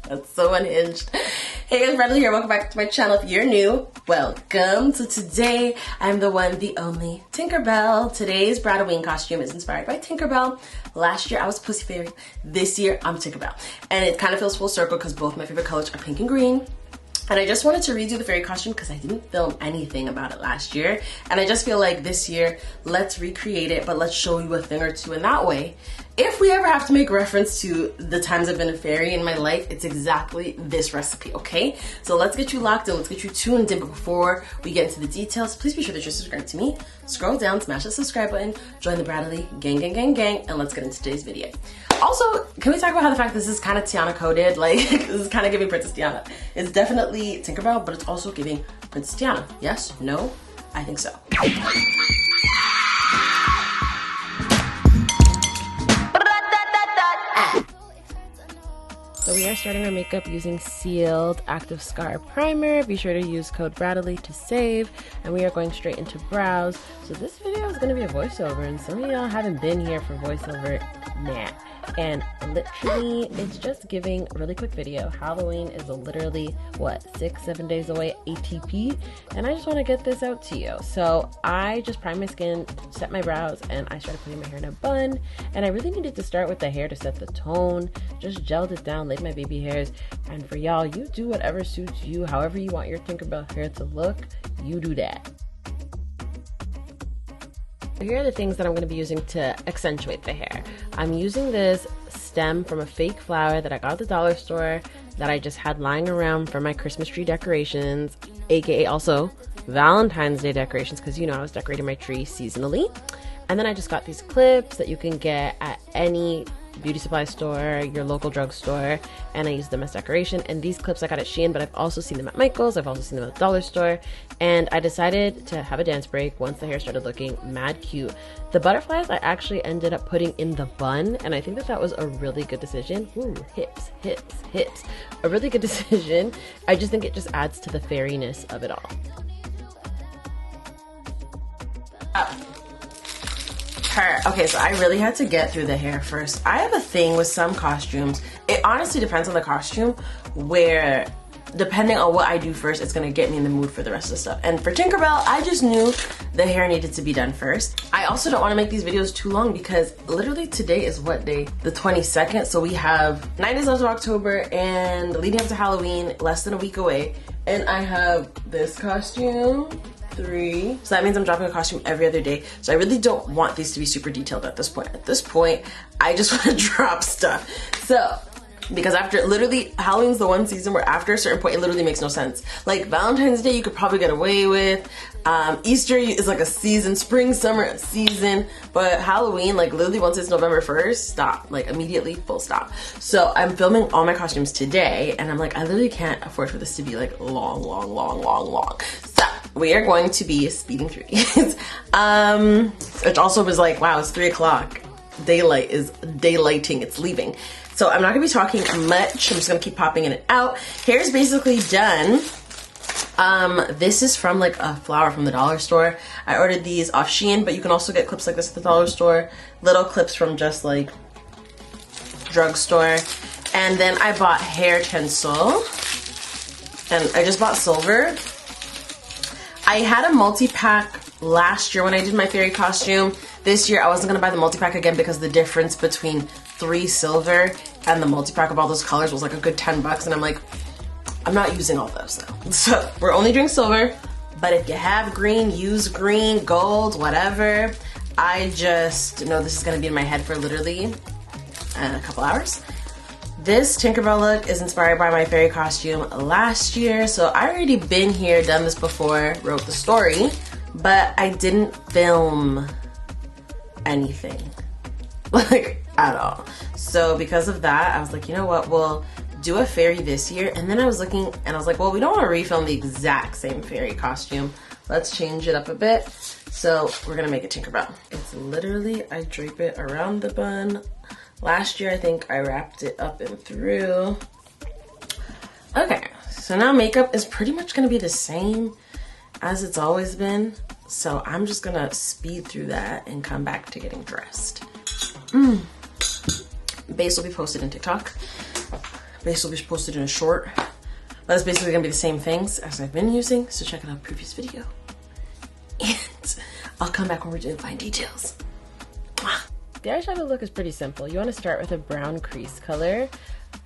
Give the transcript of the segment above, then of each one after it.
That's so unhinged. Hey guys, BRATTALIE here. Welcome back to my channel. If you're new, welcome. So today, I'm the one, the only Tinkerbell. Today's BRATTALIE costume is inspired by Tinkerbell. Last year, I was Pussy Fairy. This year, I'm Tinkerbell. And it kind of feels full circle because both my favorite colors are pink and green. And I just wanted to redo the fairy costume because I didn't film anything about it last year. And I just feel like this year, let's recreate it, but let's show you a thing or two. And that way, if we ever have to make reference to the times I've been a fairy in my life, it's exactly this recipe, okay? So let's get you locked in, let's get you tuned in. But before we get into the details, please be sure that you're subscribed to me. Scroll down, smash the subscribe button, join the BRATTALIE gang, gang, gang, gang, and let's get into today's video. Also, can we talk about how the fact this is kind of Tiana coded? Like, this is kind of giving Princess Tiana. It's definitely Tinkerbell, but it's also giving Princess Tiana. Yes? No? I think so. So we are starting our makeup using Sealed Active Scar Primer. Be sure to use code BRATTALIE to save. And we are going straight into brows. So this video is going to be a voiceover, and some of y'all haven't been here for voiceover. Nah. And literally, it's just giving a really quick video. Halloween is literally, what, 6-7 days away, ATP? And I just want to get this out to you. So I just primed my skin, set my brows, and I started putting my hair in a bun. And I really needed to start with the hair to set the tone. Just gelled it down, laid my baby hairs. And for y'all, you do whatever suits you. However you want your Tinkerbell hair to look, you do that. Here are the things that I'm going to be using to accentuate the hair. I'm using this stem from a fake flower that I got at the dollar store that I just had lying around for my Christmas tree decorations, aka also Valentine's Day decorations, because you know I was decorating my tree seasonally. And then I just got these clips that you can get at any beauty supply store, your local drugstore, and I used them as decoration. And these clips I got at Shein, but I've also seen them at Michael's, I've also seen them at the dollar store. And I decided to have a dance break once the hair started looking mad cute. The butterflies I actually ended up putting in the bun, and I think that that was a really good decision. Ooh, hips, hips, hips. A really good decision. I just think it just adds to the fairiness of it all. Okay, so I really had to get through the hair first. I have a thing with some costumes. It honestly depends on the costume, where depending on what I do first, it's gonna get me in the mood for the rest of the stuff. And for Tinkerbell, I just knew the hair needed to be done first. I also don't wanna make these videos too long because literally today is what day? The 22nd. So we have 9 days left of October and leading up to Halloween, less than a week away. And I have this costume. 3. So that means I'm dropping a costume every other day. So I really don't want these to be super detailed at this point. At this point, I just want to drop stuff. So, because after, literally, Halloween's the one season where after a certain point, it literally makes no sense. Like Valentine's Day, you could probably get away with. Easter is like a season, spring, summer, season. But Halloween, like literally once it's November 1st, stop. Like immediately, full stop. So I'm filming all my costumes today, and I'm like, I literally can't afford for this to be like long, long, long, long, long. So we are going to be speeding through these. Which also was like, wow, it's 3 o'clock. Daylight is daylighting, it's leaving. So I'm not gonna be talking much. I'm just gonna keep popping in and out. Hair's basically done. This is from like a flower from the dollar store. I ordered these off Shein, but you can also get clips like this at the dollar store. Little clips from just like drugstore. And then I bought hair tinsel. And I just bought silver. I had a multi-pack last year when I did my fairy costume. This year I wasn't gonna buy the multi-pack again because the difference between 3 silver and the multi-pack of all those colors was like a good 10 bucks, and I'm like, I'm not using all those though. So we're only doing silver, but if you have green, use green, gold, whatever. I just know this is gonna be in my head for literally a couple hours. This Tinkerbell look is inspired by my fairy costume last year. So I already been here, done this before, wrote the story, but I didn't film anything, like at all. So because of that, I was like, you know what, we'll do a fairy this year. And then I was looking and I was like, well, we don't want to refilm the exact same fairy costume. Let's change it up a bit. So we're gonna make it Tinkerbell. It's literally, I drape it around the bun. Last year, I think I wrapped it up and through. Okay, so now makeup is pretty much gonna be the same as it's always been. So I'm just gonna speed through that and come back to getting dressed. Base will be posted in TikTok. basically posted in a short. That's basically gonna be the same things as I've been using, so check out our previous video. And I'll come back when we're doing fine details. The eyeshadow look is pretty simple. You want to start with a brown crease color,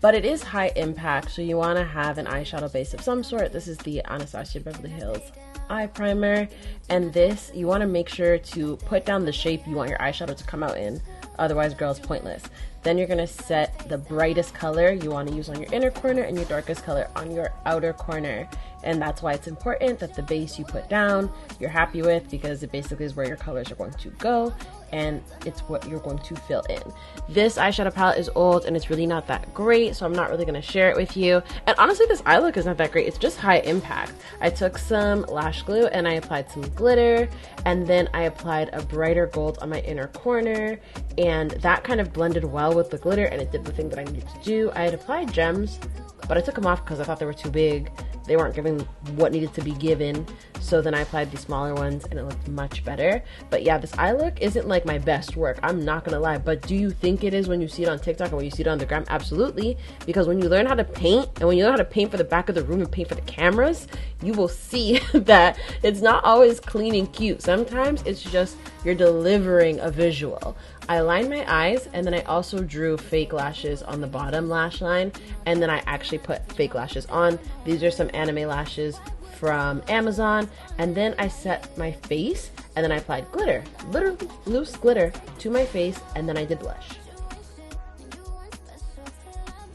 but it is high impact, so you want to have an eyeshadow base of some sort. This is the Anastasia Beverly Hills eye primer, and this, you want to make sure to put down the shape you want your eyeshadow to come out in, otherwise girl, it's pointless. Then you're going to set the brightest color you want to use on your inner corner and your darkest color on your outer corner. And that's why it's important that the base you put down you're happy with, because it basically is where your colors are going to go and it's what you're going to fill in. This eyeshadow palette is old and it's really not that great, so I'm not really going to share it with you. And honestly, this eye look is not that great. It's just high impact. I took some lash glue and I applied some glitter, and then I applied a brighter gold on my inner corner, and that kind of blended well with the glitter and it did the thing that I needed to do. I had applied gems, but I took them off because I thought they were too big. They weren't giving what needed to be given, so then I applied the smaller ones and it looked much better. But yeah, this eye look isn't like my best work, I'm not gonna lie, but do you think it is when you see it on TikTok and when you see it on the gram? Absolutely, because when you learn how to paint, and when you learn how to paint for the back of the room and paint for the cameras, you will see that it's not always clean and cute. Sometimes it's just you're delivering a visual. I lined my eyes, and then I also drew fake lashes on the bottom lash line, and then I actually put fake lashes on. These are some anime lashes from Amazon, and then I set my face, and then I applied glitter, literally loose glitter to my face, and then I did blush.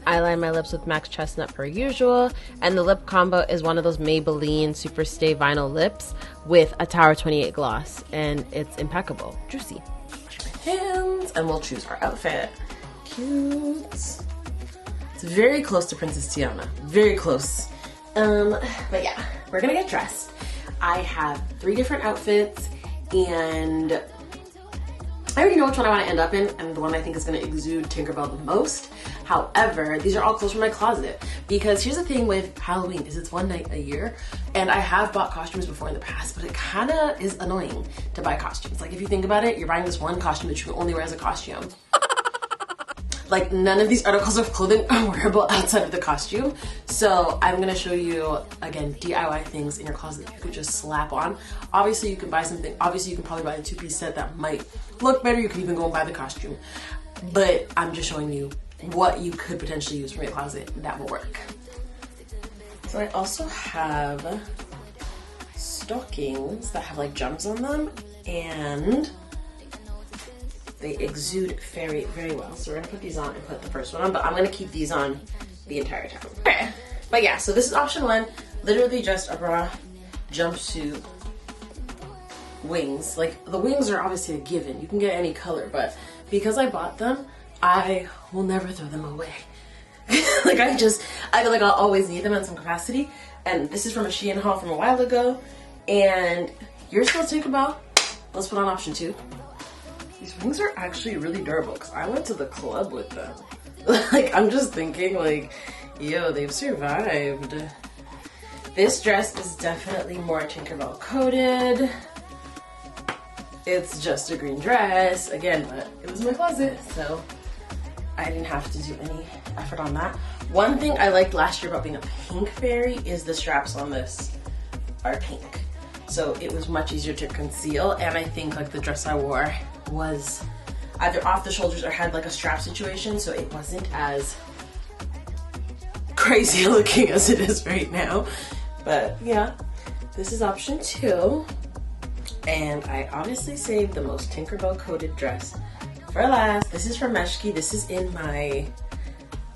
I lined my lips with Max Chestnut per usual, and the lip combo is one of those Maybelline Super Stay Vinyl lips with a Tower 28 gloss, and it's impeccable, juicy. Hands, and we'll choose our outfit. Cute. It's very close to Princess Tiana, very close. But yeah, we're gonna get dressed. I have 3 different outfits, and I already know which one I want to end up in, and the one I think is going to exude Tinkerbell the most. However, these are all clothes from my closet, because here's the thing with Halloween is it's one night a year, and I have bought costumes before in the past, but it kind of is annoying to buy costumes. Like, if you think about it, you're buying this one costume that you can only wear as a costume. Like, none of these articles of clothing are wearable outside of the costume. So I'm gonna show you, again, DIY things in your closet that you could just slap on. Obviously you can buy something, obviously you can probably buy a 2-piece set that might look better. You can even go and buy the costume. But I'm just showing you what you could potentially use from your closet that will work. So I also have stockings that have like gems on them, and they exude very, very well. So we're gonna put these on and put the first one on, but I'm gonna keep these on the entire time. Okay. But yeah, so this is option 1, literally just a bra, jumpsuit, wings. Like, the wings are obviously a given. You can get any color, but because I bought them, I will never throw them away. Like, I feel like I'll always need them in some capacity. And this is from a Shein haul from a while ago. And you're still Tinkerbell. Let's put on option 2. These wings are actually really durable because I went to the club with them. Like, I'm just thinking, like, yo, they've survived. This dress is definitely more Tinkerbell coated. It's just a green dress, again, but it was in my closet, so I didn't have to do any effort on that. One thing I liked last year about being a pink fairy is the straps on this are pink. So it was much easier to conceal, and I think like the dress I wore was either off the shoulders or had like a strap situation, so it wasn't as crazy looking as it is right now. But yeah, this is option 2. And I honestly saved the most Tinkerbell coated dress for last. This is from Meshki. This is in my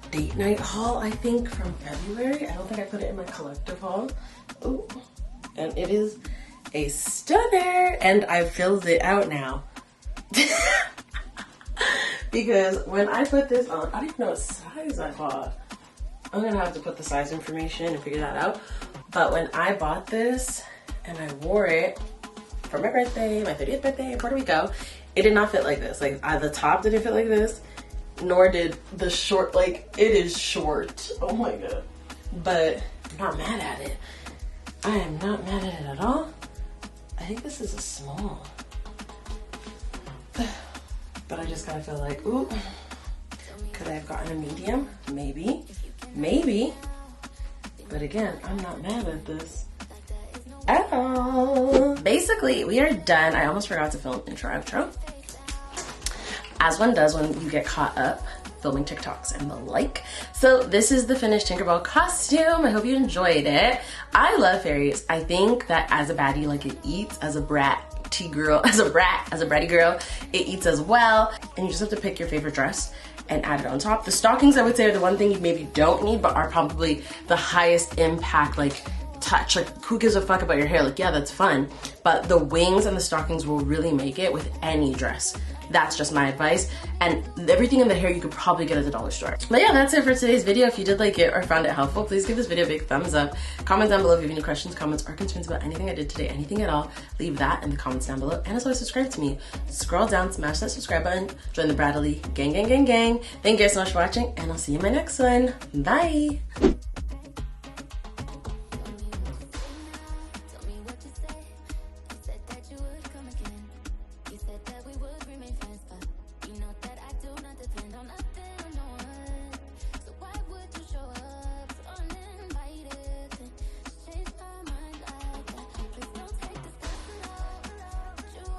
date night haul, I think, from February. I don't think I put it in my collective haul. Ooh. And it is a stunner, and I filled it out now. Because when I put this on, I don't even know what size I bought. I'm gonna have to put the size information and figure that out. But when I bought this and I wore it for my birthday, my 30th birthday in Puerto Rico, it did not fit like this. Like, the top didn't fit like this, nor did the short, like, it is short. Oh my god. But I'm not mad at it. I am not mad at it at all. I think this is a small. But I just kind of feel like, ooh, could I have gotten a medium? Maybe. Maybe. But again, I'm not mad at this at all. Basically, we are done. I almost forgot to film intro outro. As one does when you get caught up filming TikToks and the like. So this is the finished Tinkerbell costume. I hope you enjoyed it. I love fairies. I think that as a baddie, like it eats, as a bratty girl, as a bratty girl, it eats as well. And you just have to pick your favorite dress and add it on top. The stockings, I would say, are the one thing you maybe don't need, but are probably the highest impact, like touch. Like, who gives a fuck about your hair? Like, yeah, that's fun. But the wings and the stockings will really make it with any dress. That's just my advice. And everything in the hair you could probably get at the dollar store. But yeah, that's it for today's video. If you did like it or found it helpful, please give this video a big thumbs up. Comment down below if you have any questions, comments, or concerns about anything I did today, anything at all. Leave that in the comments down below. And as always, subscribe to me. Scroll down, smash that subscribe button, join the BRATTALIE gang, gang, gang, gang. Thank you guys so much for watching, and I'll see you in my next one. Bye.